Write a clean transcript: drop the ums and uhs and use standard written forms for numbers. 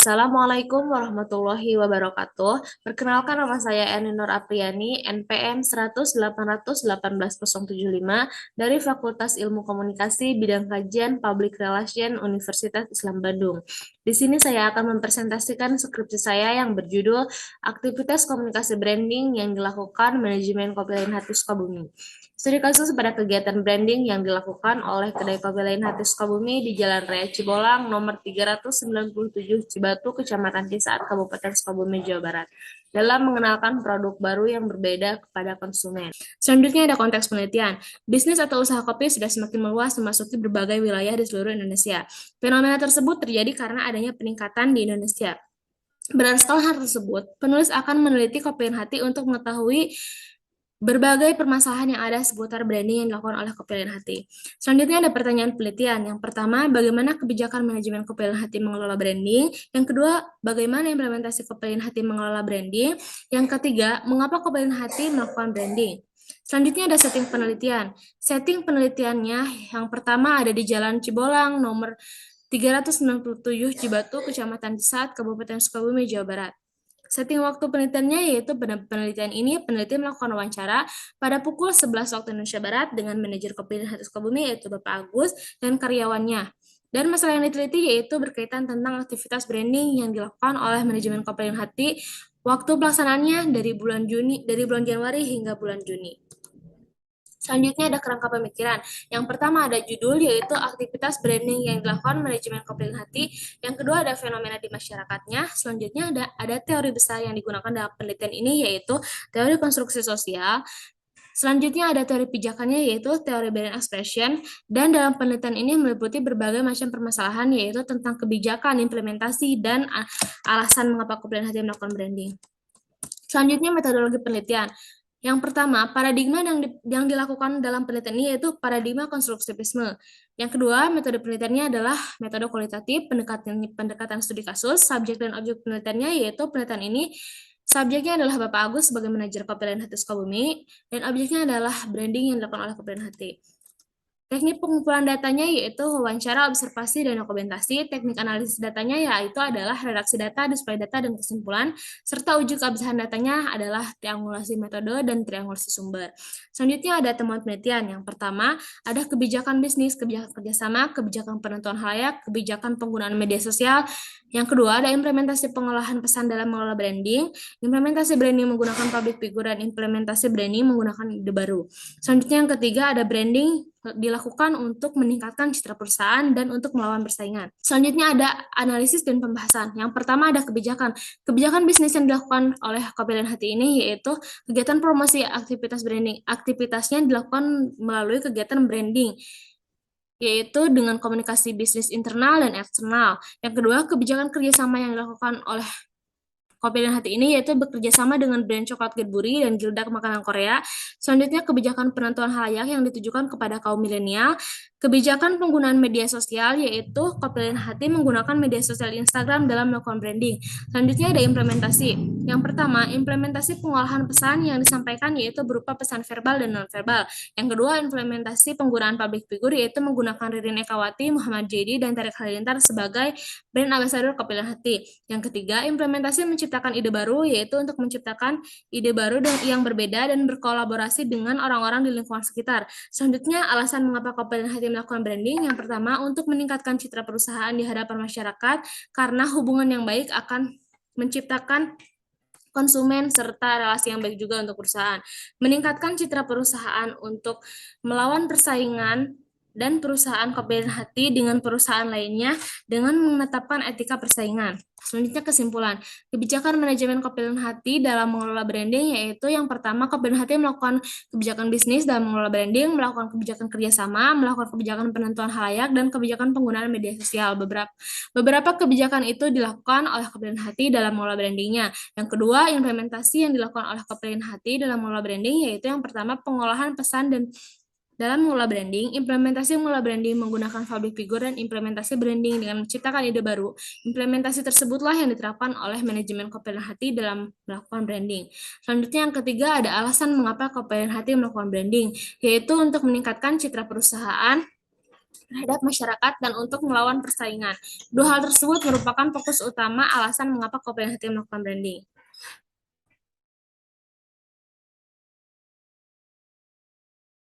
Assalamualaikum warahmatullahi wabarakatuh. Perkenalkan nama saya Eni Nur Apriani, NPM 100818075 dari Fakultas Ilmu Komunikasi Bidang Kajian Public Relation Universitas Islam Bandung. Di sini saya akan mempresentasikan skripsi saya yang berjudul Aktivitas Komunikasi Branding yang dilakukan Manajemen Kopi Lain Hati Sukabumi. Studi kasus pada kegiatan branding yang dilakukan oleh Kedai Kopi Lain Hati Sukabumi di Jalan Raya Cibolang nomor 397 Cibatu, Kecamatan Cisaat, Kabupaten Sukabumi, Jawa Barat, dalam mengenalkan produk baru yang berbeda kepada konsumen. Selanjutnya ada konteks penelitian. Bisnis atau usaha kopi sudah semakin meluas memasuki berbagai wilayah di seluruh Indonesia. Fenomena tersebut terjadi karena adanya peningkatan di Indonesia. Berdasarkan hal tersebut, penulis akan meneliti Kopi Lain Hati untuk mengetahui berbagai permasalahan yang ada seputar branding yang dilakukan oleh Kopi Lain Hati. Selanjutnya ada pertanyaan penelitian. Yang pertama, bagaimana kebijakan manajemen Kopi Lain Hati mengelola branding? Yang kedua, bagaimana implementasi Kopi Lain Hati mengelola branding? Yang ketiga, mengapa Kopi Lain Hati melakukan branding? Selanjutnya ada setting penelitian. Setting penelitiannya yang pertama ada di Jalan Cibolang nomor 397 Cibatu, Kecamatan Cisaat, Kabupaten Sukabumi, Jawa Barat. Setting waktu penelitiannya yaitu penelitian ini peneliti melakukan wawancara pada pukul 11 waktu Indonesia Barat dengan manajer Kopi Lain Hati Sukabumi yaitu Bapak Agus dan karyawannya. Dan masalah yang diteliti yaitu berkaitan tentang aktivitas branding yang dilakukan oleh manajemen Kopi Lain Hati. Waktu pelaksanaannya dari bulan Januari hingga bulan Juni. Selanjutnya ada kerangka pemikiran. Yang pertama ada judul yaitu aktivitas branding yang dilakukan manajemen Kopi Lain Hati. Yang kedua ada fenomena di masyarakatnya. Selanjutnya ada teori besar yang digunakan dalam penelitian ini yaitu teori konstruksi sosial. Selanjutnya ada teori pijakannya yaitu teori brand expression, dan dalam penelitian ini meliputi berbagai macam permasalahan yaitu tentang kebijakan, implementasi, dan alasan mengapa Kopi Lain Hati melakukan branding. Selanjutnya metodologi penelitian. Yang pertama, paradigma yang dilakukan dalam penelitian ini yaitu paradigma konstruktivisme. Yang kedua, metode penelitiannya adalah metode kualitatif, pendekatan studi kasus, subjek dan objek penelitiannya yaitu penelitian ini subjeknya adalah Bapak Agus sebagai manajer Kopi Lain Hati Sukabumi, dan objeknya adalah branding yang dilakukan oleh Kopi Lain Hati. Teknik pengumpulan datanya yaitu wawancara, observasi, dan dokumentasi. Teknik analisis datanya yaitu adalah redaksi data, display data, dan kesimpulan, serta uji keabsahan datanya adalah triangulasi metode dan triangulasi sumber. Selanjutnya ada temuan penelitian. Yang pertama, ada kebijakan bisnis, kebijakan kerjasama, kebijakan penentuan halayak, kebijakan penggunaan media sosial. Yang kedua, ada implementasi pengolahan pesan dalam mengelola branding, implementasi branding menggunakan public figure, dan implementasi branding menggunakan ide baru. Selanjutnya yang ketiga, ada branding dilakukan untuk meningkatkan citra perusahaan dan untuk melawan persaingan. Selanjutnya ada analisis dan pembahasan. Yang pertama ada kebijakan. Kebijakan bisnis yang dilakukan oleh Kopi Lain Hati ini yaitu kegiatan promosi aktivitas branding. Aktivitasnya dilakukan melalui kegiatan branding, yaitu dengan komunikasi bisnis internal dan eksternal. Yang kedua, kebijakan kerjasama yang dilakukan oleh Kopi Lain Hati ini yaitu bekerja sama dengan brand coklat Cadbury dan Gildak makanan Korea. Selanjutnya kebijakan penentuan halayak yang ditujukan kepada kaum milenial. Kebijakan penggunaan media sosial yaitu Kopi Lain Hati menggunakan media sosial Instagram dalam melakukan branding. Selanjutnya ada implementasi. Yang pertama, implementasi pengolahan pesan yang disampaikan yaitu berupa pesan verbal dan non-verbal. Yang kedua, implementasi penggunaan public figure yaitu menggunakan Ririn Ekawati, Muhammad Jadi, dan Tarik Halilintar sebagai brand ambassador Kopi Lain Hati. Yang ketiga, implementasi menciptakan ide baru yaitu untuk menciptakan ide baru yang berbeda dan berkolaborasi dengan orang-orang di lingkungan sekitar. Selanjutnya, alasan mengapa Kopi Lain Hati melakukan branding. Yang pertama, untuk meningkatkan citra perusahaan di hadapan masyarakat karena hubungan yang baik akan menciptakan konsumen serta relasi yang baik juga untuk perusahaan. Meningkatkan citra perusahaan untuk melawan persaingan dan perusahaan Kopi Lain Hati dengan perusahaan lainnya dengan menetapkan etika persaingan. Selanjutnya kesimpulan. Kebijakan manajemen Kopi Lain Hati dalam mengelola branding yaitu yang pertama, Kopi Lain Hati melakukan kebijakan bisnis dalam mengelola branding, melakukan kebijakan kerjasama, melakukan kebijakan penentuan halayak, dan kebijakan penggunaan media sosial. Beberapa kebijakan itu dilakukan oleh Kopi Lain Hati dalam mengelola brandingnya. Yang kedua, implementasi yang dilakukan oleh Kopi Lain Hati dalam mengelola branding yaitu yang pertama, pengolahan pesan dan dalam mengelola branding, implementasi mengelola branding menggunakan public figure dan implementasi branding dengan menciptakan ide baru. Implementasi tersebutlah yang diterapkan oleh manajemen Kopi Lain Hati dalam melakukan branding. Selanjutnya yang ketiga ada alasan mengapa Kopi Lain Hati melakukan branding, yaitu untuk meningkatkan citra perusahaan terhadap masyarakat dan untuk melawan persaingan. Dua hal tersebut merupakan fokus utama alasan mengapa Kopi Hati melakukan branding.